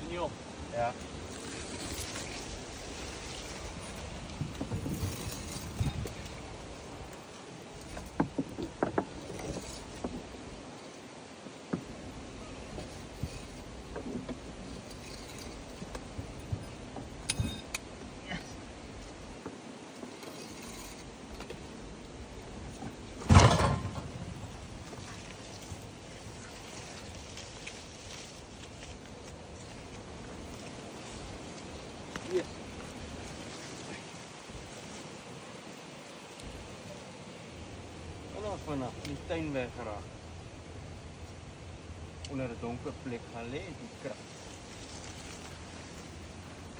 nie op. Ja. Yes. En ons vanaf die tuin weggeraak. Onder 'n donker plek gaan lê die krag.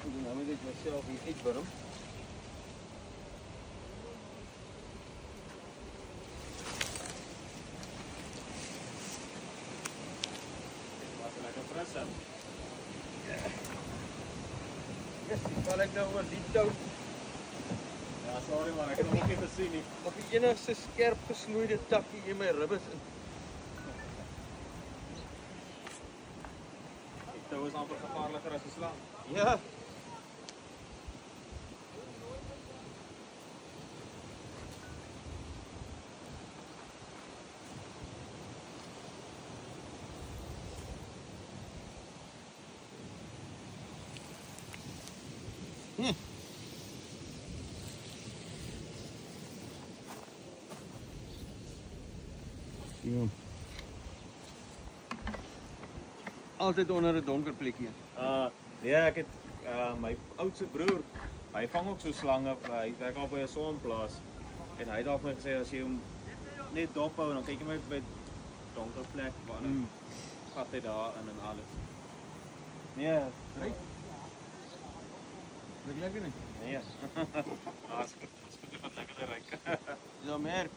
En dan moet ek myself hier uitwurm. Wat lekker fris is. Yes, val ek nou oor die tou. Ja, sorry man, ek het nog nie gesien nie. Op die enigste skerp gesnoeide takkie in my ribbes in. Die tou is amper gevaarliker as 'n slang. Ja. Ja. Altyd onder 'n donker plekkie. Nee, ek het my oudste broer, hy vang ook so slange, hy werk al by 'n sonplaas en hy het al vir my gesê as jy hom net dop hou en dan kyk jy my by donker plek waar dan vat hy daar in en alles. Nee, Right. Lekker nie. nee. As ek wat lekker ryk. Ja, merk.